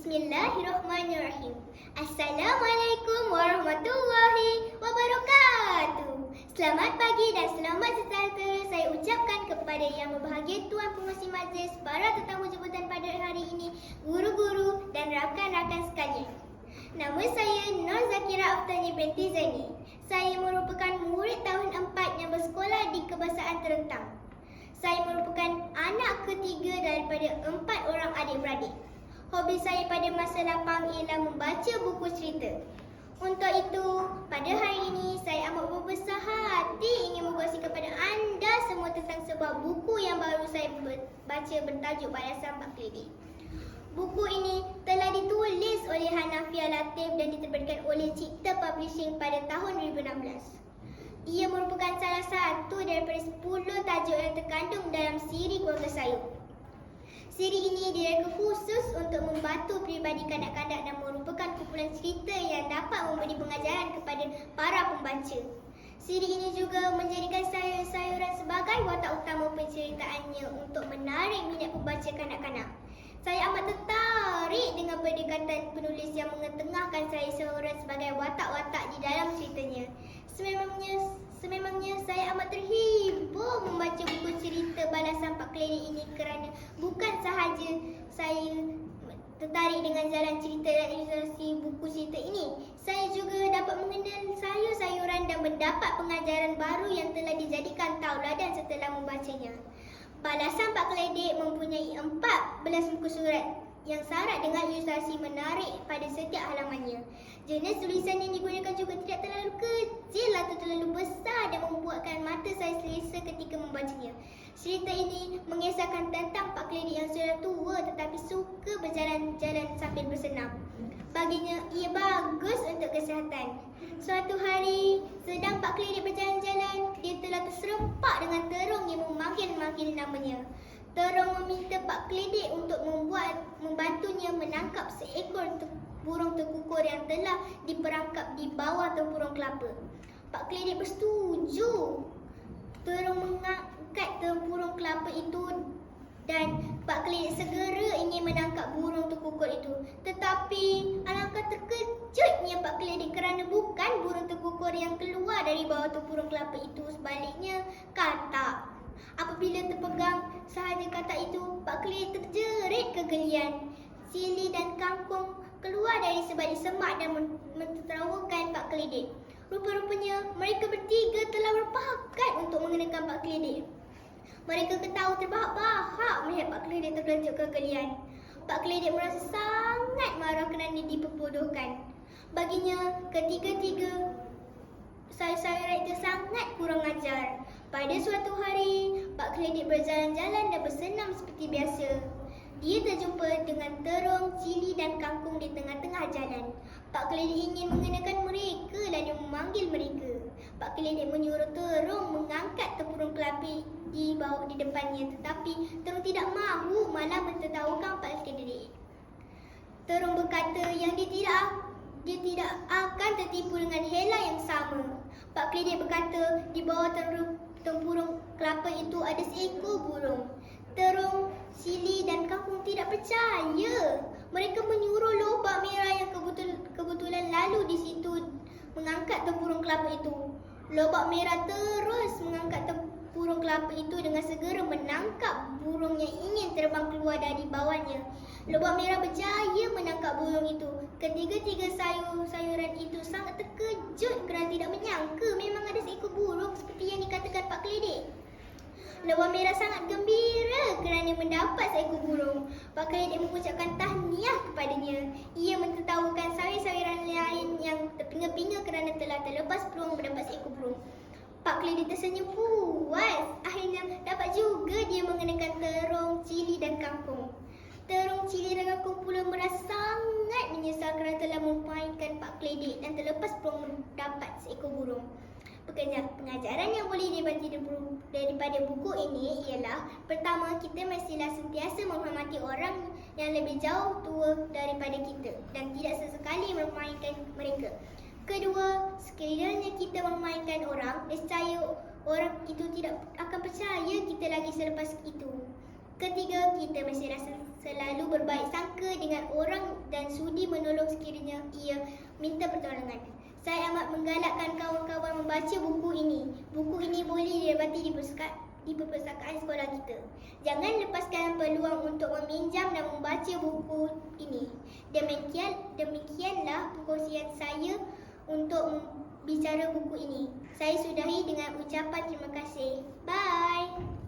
Bismillahirrahmanirrahim. Assalamualaikum warahmatullahi wabarakatuh. Selamat pagi dan selamat sejahtera saya ucapkan kepada Yang Berbahagia Tuan Pengerusi Majlis, para tetamu jemputan pada hari ini, guru-guru dan rakan-rakan sekalian. Nama saya Nur Zakira Aftani binti Zaini. Saya merupakan murid tahun 4 yang bersekolah di Kebangsaan Terentang. Saya merupakan anak ketiga daripada 4 orang adik-beradik. Hobi saya pada masa lapang ialah membaca buku cerita. Untuk itu, pada hari ini saya amat berbesar hati ingin berkongsi kepada anda semua tentang sebuah buku yang baru saya baca bertajuk Balasan Pak Keledek. Buku ini telah ditulis oleh Hanafiah Latif dan diterbitkan oleh Cipta Publishing pada tahun 2016. Ia merupakan salah satu daripada 10 tajuk yang terkandung dalam siri Keluarga Sayur. Siri ini direka khusus untuk membantu peribadi kanak-kanak dan merupakan kumpulan cerita yang dapat memberi pengajaran kepada para pembaca. Siri ini juga menjadikan sayur-sayuran sebagai watak utama penceritaannya untuk menarik minat pembaca kanak-kanak. Saya amat tertarik dengan pendekatan penulis yang mengetengahkan sayur-sayuran sebagai watak-watak di dalam ceritanya. Sememangnya saya amat terhibur membaca buku cerita Balasan Pak Keledek ini kerana bukan sahaja saya tertarik dengan jalan cerita dan ilustrasi buku cerita ini, saya juga dapat mengenal sayur-sayuran dan mendapat pengajaran baru yang telah dijadikan tauladan setelah membacanya. Balasan Pak Keledek mempunyai 14 muka surat yang syarat dengan ilustrasi menarik pada setiap halamannya. Jenis tulisan yang digunakan juga tidak terlalu kecil atau terlalu besar dan membuatkan mata saya selesa ketika membacanya. Cerita ini mengisahkan tentang Pak Keledek yang sudah tua tetapi suka berjalan-jalan sambil bersenam. Baginya, ia bagus untuk kesihatan. Suatu hari, sedang Pak Keledek berjalan-jalan, dia telah terserempak dengan terong yang memanggil-manggil namanya. Terong meminta Pak Keledek untuk membantunya menangkap seekor burung terkukur yang telah diperangkap di bawah tempurung kelapa. Pak Keledek bersetuju. Terong mengangkat tempurung kelapa itu dan Pak Keledek segera ingin menangkap burung terkukur itu. Tetapi alangkah terkejutnya Pak Keledek kerana bukan burung terkukur yang keluar dari bawah tempurung kelapa itu, sebaliknya katak. Apabila terpegang sahaja katak itu, Pak Keledek terjerit kegelian. Sili dan kangkung keluar dari sebalik semak dan mentertawakan Pak Keledek. Rupa-rupanya mereka bertiga telah berpakat untuk mengenakan Pak Keledek. Mereka ketawa terbahak-bahak melihat Pak Keledek terkejut kegelian. Pak Keledek merasa sangat marah kerana diperbodohkan. Baginya, ketiga-tiga sayur-sayuran itu sangat kurang ajar. Pada suatu hari, Pak Keledek berjalan-jalan dan bersenam seperti biasa. Dia terjumpa dengan terong, cili dan kangkung di tengah-tengah jalan. Pak Keledek ingin mengenakan mereka lalu memanggil mereka. Pak Keledek menyuruh terong mengangkat tempurung kelapa di depannya, tetapi terong tidak mahu, malah mentertawakan Pak Keledek. Terong berkata yang dia tidak akan tertipu dengan hela yang sama. Pak Keledek berkata di bawah tempurung kelapa itu ada seekor burung. Terong, cili dan kangkung tidak percaya. Mereka menyuruh lobak merah yang kebetulan lalu di situ mengangkat tempurung kelapa itu. Lobak merah terus mengangkat tempurung kelapa itu dengan segera menangkap burung yang ingin terbang keluar dari bawahnya. Lobak merah berjaya menangkap burung itu. Ketiga-tiga sayur-sayuran itu sangat terkejut kerana tidak menyangka memang ada seekor burung seperti yang dikatakan Pak Keledek. Lobak merah sangat gembira kerana mendapat seekor burung. Pak Keledek mengucapkan tahniah kepadanya. Ia mentertawakan sayur-sayuran lain yang terpinga-pinga kerana telah terlepas peluang mendapat seekor burung. Pak Keledek tersenyum puas. Akhirnya dapat juga dia mengenakan terong, cili dan kangkung. Terong, cili dan kangkung pula merasa sangat menyesal kerana telah memainkan Pak Keledek dan terlepas peluang mendapat seekor burung. Pengajaran yang boleh diambil daripada buku ini ialah, pertama, kita mestilah sentiasa menghormati orang yang lebih jauh tua daripada kita dan tidak sesekali memainkan mereka. Kedua, sekiranya kita memainkan orang, nescaya orang itu tidak akan percaya kita lagi selepas itu. Ketiga, kita mestilah Selalu berbaik sangka dengan orang dan sudi menolong sekiranya ia minta pertolongan. Saya amat menggalakkan kawan-kawan membaca buku ini. Buku ini boleh didapati di perpustakaan sekolah kita. Jangan lepaskan peluang untuk meminjam dan membaca buku ini. Demikianlah perkongsian saya untuk bicara buku ini. Saya sudahi dengan ucapan terima kasih. Bye.